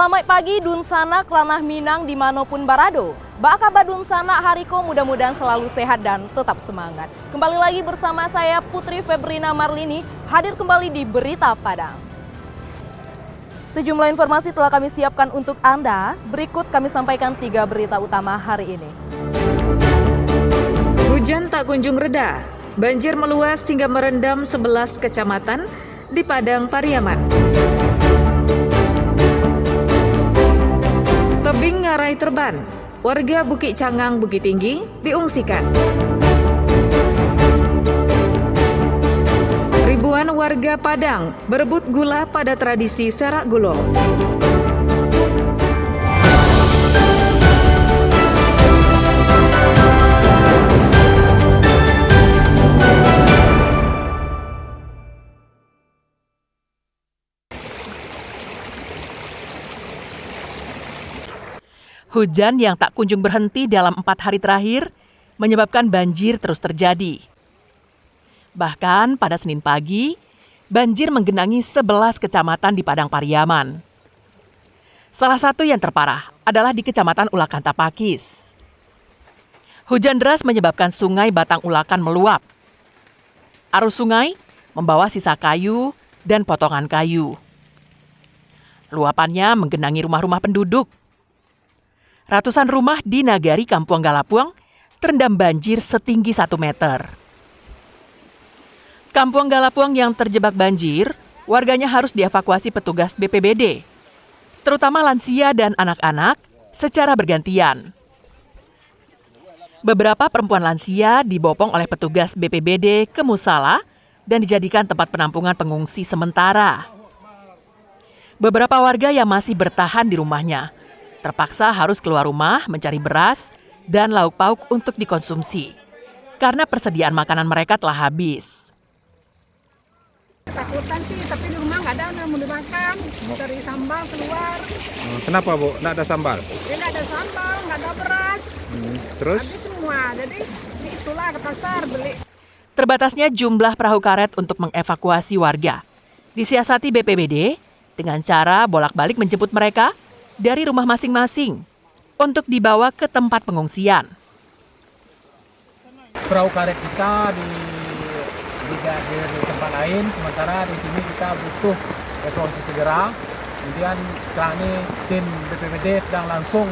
Selamat pagi Dunsana Klanah Minang dimanapun barado. Baka Dunsana Hariko mudah-mudahan selalu sehat dan tetap semangat. Kembali lagi bersama saya Putri Febrina Marlini, hadir kembali di Berita Padang. Sejumlah informasi telah kami siapkan untuk Anda. Berikut kami sampaikan 3 berita utama hari ini. Hujan tak kunjung reda. Banjir meluas hingga merendam 11 kecamatan di Padang Pariaman. Tebing ngarai terban, warga Bukit Cangang, Bukit Tinggi diungsikan. Ribuan warga Padang berebut gula pada tradisi serak gulo. Hujan yang tak kunjung berhenti dalam 4 hari terakhir menyebabkan banjir terus terjadi. Bahkan pada Senin pagi, banjir menggenangi 11 kecamatan di Padang Pariaman. Salah satu yang terparah adalah di Kecamatan Ulakan Tapakis. Hujan deras menyebabkan sungai Batang Ulakan meluap. Arus sungai membawa sisa kayu dan potongan kayu. Luapannya menggenangi rumah-rumah penduduk. Ratusan rumah di Nagari Kampung Galapuang terendam banjir setinggi 1 meter. Kampung Galapuang yang terjebak banjir, warganya harus dievakuasi petugas BPBD, terutama lansia dan anak-anak secara bergantian. Beberapa perempuan lansia dibopong oleh petugas BPBD ke musala dan dijadikan tempat penampungan pengungsi sementara. Beberapa warga yang masih bertahan di rumahnya terpaksa harus keluar rumah mencari beras dan lauk pauk untuk dikonsumsi, karena persediaan makanan mereka telah habis. Takutan sih, tapi di rumah nggak ada yang mau dimakan, cari sambal keluar. Kenapa Bu? Nggak ada sambal? Ya nggak ada sambal, nggak ada beras. Terus? Habis semua, jadi itulah ke pasar beli. Terbatasnya jumlah perahu karet untuk mengevakuasi warga disiasati BPBD dengan cara bolak-balik menjemput mereka dari rumah masing-masing untuk dibawa ke tempat pengungsian. Perahu karet kita di tempat lain, sementara di sini kita butuh evakuasi segera. Kemudian sekarang ini tim BPBD sedang langsung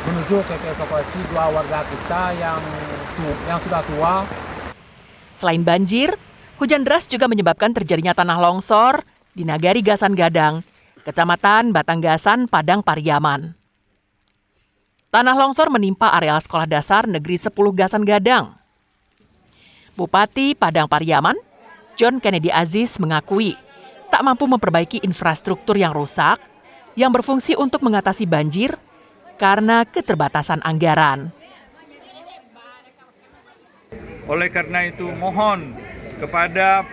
menuju ke evakuasi 2 warga kita yang sudah tua. Selain banjir, hujan deras juga menyebabkan terjadinya tanah longsor di Nagari Gasan Gadang, Kecamatan Batanggasan, Padang Pariaman. Tanah longsor menimpa areal Sekolah Dasar Negeri 10 Gasan Gadang. Bupati Padang Pariaman, John Kennedy Aziz mengakui tak mampu memperbaiki infrastruktur yang rusak yang berfungsi untuk mengatasi banjir karena keterbatasan anggaran. Oleh karena itu mohon kepada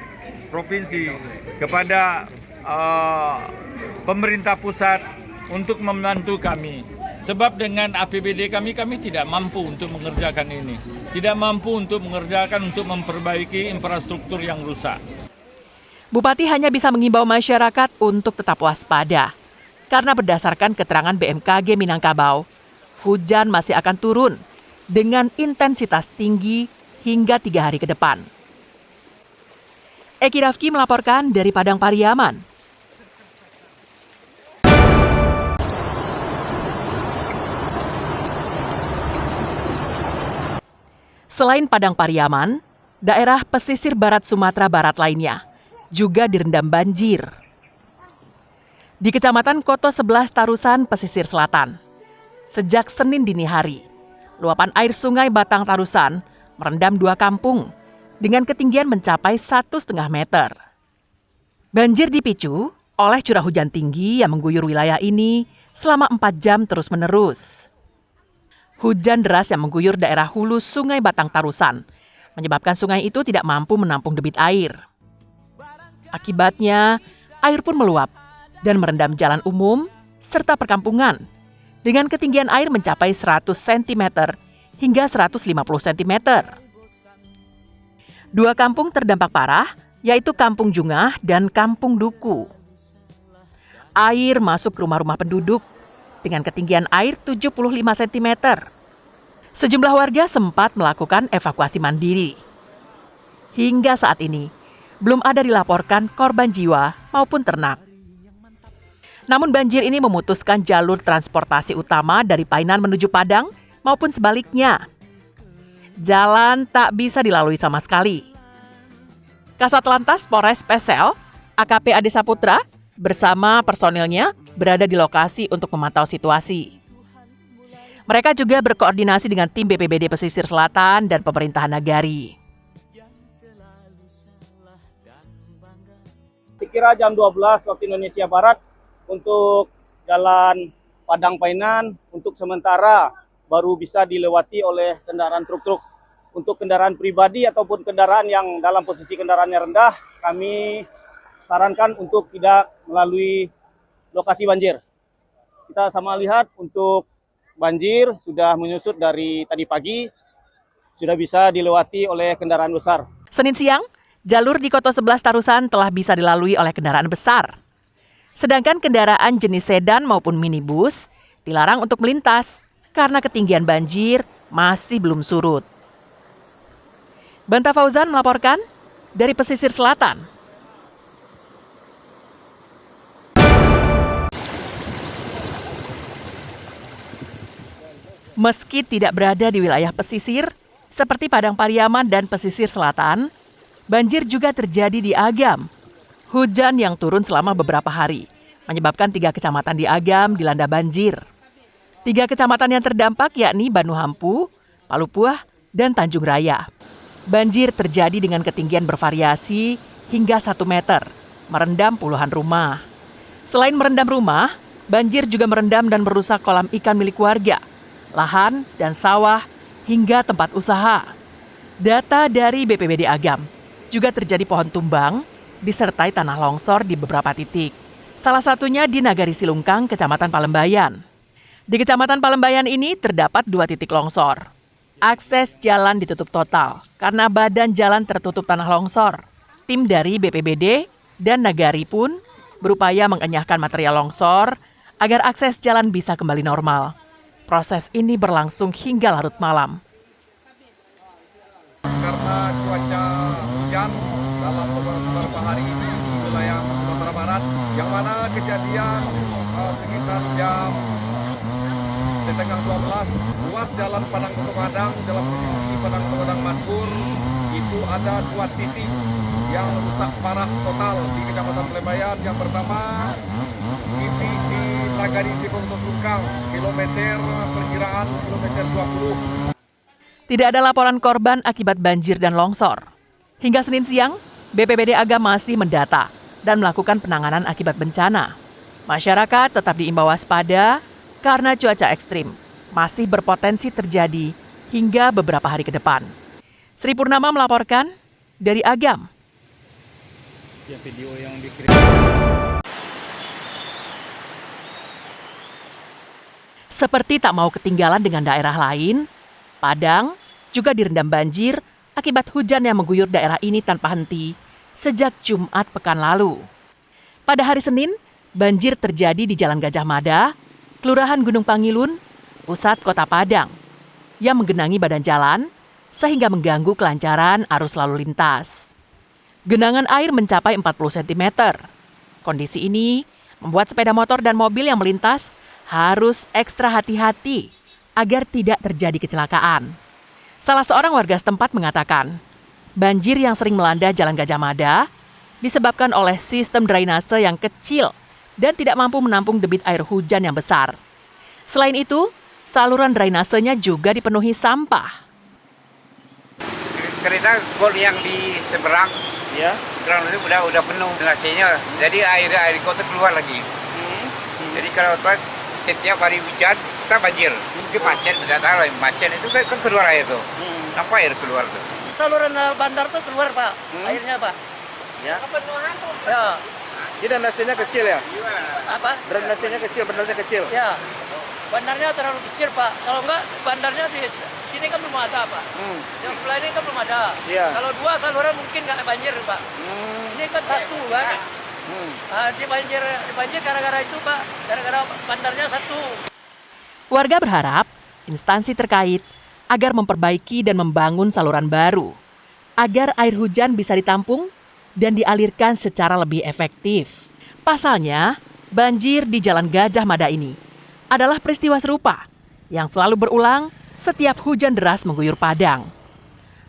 provinsi, kepada pemerintah pusat untuk membantu kami. Sebab dengan APBD kami tidak mampu untuk mengerjakan ini. Tidak mampu untuk memperbaiki infrastruktur yang rusak. Bupati hanya bisa mengimbau masyarakat untuk tetap waspada. Karena berdasarkan keterangan BMKG Minangkabau, hujan masih akan turun dengan intensitas tinggi hingga 3 hari ke depan. Eki Rafki melaporkan dari Padang Pariaman. Selain Padang Pariaman, daerah pesisir barat Sumatera Barat lainnya juga direndam banjir. Di Kecamatan Koto 11 Tarusan, pesisir selatan, sejak Senin dini hari, luapan air sungai Batang Tarusan merendam 2 kampung dengan ketinggian mencapai 1,5 meter. Banjir dipicu oleh curah hujan tinggi yang mengguyur wilayah ini selama 4 jam terus-menerus. Hujan deras yang mengguyur daerah hulu sungai Batang Tarusan menyebabkan sungai itu tidak mampu menampung debit air. Akibatnya, air pun meluap dan merendam jalan umum serta perkampungan dengan ketinggian air mencapai 100 cm hingga 150 cm. 2 kampung terdampak parah, yaitu Kampung Jungah dan Kampung Duku. Air masuk ke rumah-rumah penduduk dengan ketinggian air 75 cm. Sejumlah warga sempat melakukan evakuasi mandiri. Hingga saat ini, belum ada dilaporkan korban jiwa maupun ternak. Namun banjir ini memutuskan jalur transportasi utama dari Painan menuju Padang maupun sebaliknya. Jalan tak bisa dilalui sama sekali. Kasat Lantas Polres Pesel, AKP Ade Saputra, bersama personilnya berada di lokasi untuk memantau situasi. Mereka juga berkoordinasi dengan tim BPBD Pesisir Selatan dan pemerintahan Nagari. Sekira jam 12 waktu Indonesia Barat untuk jalan Padang Painan untuk sementara baru bisa dilewati oleh kendaraan truk-truk. Untuk kendaraan pribadi ataupun kendaraan yang dalam posisi kendaraannya rendah, kami sarankan untuk tidak melalui lokasi banjir. Kita sama lihat untuk banjir sudah menyusut dari tadi pagi, sudah bisa dilewati oleh kendaraan besar. Senin siang, jalur di Koto 11 Tarusan telah bisa dilalui oleh kendaraan besar. Sedangkan kendaraan jenis sedan maupun minibus dilarang untuk melintas karena ketinggian banjir masih belum surut. Banta Fauzan melaporkan dari Pesisir Selatan. Meski tidak berada di wilayah pesisir, seperti Padang Pariaman dan Pesisir Selatan, banjir juga terjadi di Agam. Hujan yang turun selama beberapa hari menyebabkan 3 kecamatan di Agam dilanda banjir. 3 kecamatan yang terdampak yakni Banuhampu, Palupuah, dan Tanjung Raya. Banjir terjadi dengan ketinggian bervariasi hingga 1 meter, merendam puluhan rumah. Selain merendam rumah, banjir juga merendam dan merusak kolam ikan milik warga, lahan dan sawah, hingga tempat usaha. Data dari BPBD Agam, juga terjadi pohon tumbang, disertai tanah longsor di beberapa titik. Salah satunya di Nagari Silungkang, Kecamatan Palembayan. Di Kecamatan Palembayan ini terdapat 2 titik longsor. Akses jalan ditutup total karena badan jalan tertutup tanah longsor. Tim dari BPBD dan Nagari pun berupaya mengenyahkan material longsor agar akses jalan bisa kembali normal. Proses ini berlangsung hingga larut malam. Karena cuaca hujan dalam beberapa hari ini di wilayah Sumatera Barat, yang mana kejadian sekitar jam setengah 12, ruas jalan Padang Koto Padang dalam posisi Padang Koto Padang Madkur itu ada 2 titik yang rusak parah total di Kecamatan Palembayan. Yang pertama titik di Nagari Koto Silungkang, kilometer perkiraan kilometer 20. Tidak ada laporan korban akibat banjir dan longsor. Hingga Senin siang, BPBD Agam masih mendata dan melakukan penanganan akibat bencana. Masyarakat tetap diimbau waspada karena cuaca ekstrim masih berpotensi terjadi hingga beberapa hari ke depan. Sri Purnama melaporkan dari Agam. Ya, video yang dikirim. Seperti tak mau ketinggalan dengan daerah lain, Padang juga direndam banjir akibat hujan yang mengguyur daerah ini tanpa henti sejak Jumat pekan lalu. Pada hari Senin, banjir terjadi di Jalan Gajah Mada, Kelurahan Gunung Pangilun, pusat Kota Padang, yang menggenangi badan jalan sehingga mengganggu kelancaran arus lalu lintas. Genangan air mencapai 40 cm. Kondisi ini membuat sepeda motor dan mobil yang melintas harus ekstra hati-hati agar tidak terjadi kecelakaan. Salah seorang warga setempat mengatakan, banjir yang sering melanda Jalan Gajah Mada disebabkan oleh sistem drainase yang kecil dan tidak mampu menampung debit air hujan yang besar. Selain itu, saluran drainasenya juga dipenuhi sampah. Karena gol yang di seberang, ya, itu udah penuh drainasenya, jadi air kota keluar lagi. Jadi kalau setiap hari hujan kita banjir, mungkin macet, tidak tahu macet itu kan keluar air tuh. Apa air keluar tuh? Saluran bandar tuh keluar Pak, airnya Pak. Ya. Kepenuhan tuh. Ya. Jadi drainasenya kecil ya? Apa? Drainasenya kecil, bandarnya kecil. Ya. Bandarnya terlalu kecil Pak. Kalau enggak bandarnya di sini kan belum ada Pak. Yang sebelah ini kan belum ada. Iya. Kalau 2 saluran mungkin nggak banjir Pak. Ini kan 1 Pak. Di banjir gara-gara itu Pak, gara-gara bandarnya satu. Warga berharap instansi terkait agar memperbaiki dan membangun saluran baru, agar air hujan bisa ditampung dan dialirkan secara lebih efektif. Pasalnya, banjir di Jalan Gajah Mada ini adalah peristiwa serupa yang selalu berulang setiap hujan deras mengguyur Padang.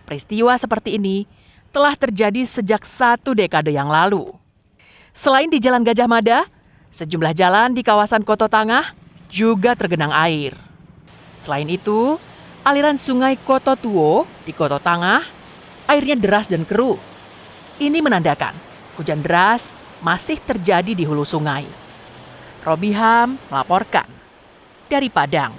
Peristiwa seperti ini telah terjadi sejak 1 dekade yang lalu. Selain di Jalan Gajah Mada, sejumlah jalan di kawasan Koto Tangah juga tergenang air. Selain itu, aliran sungai Koto Tuo di Koto Tangah airnya deras dan keruh. Ini menandakan hujan deras masih terjadi di hulu sungai. Robiham melaporkan dari Padang.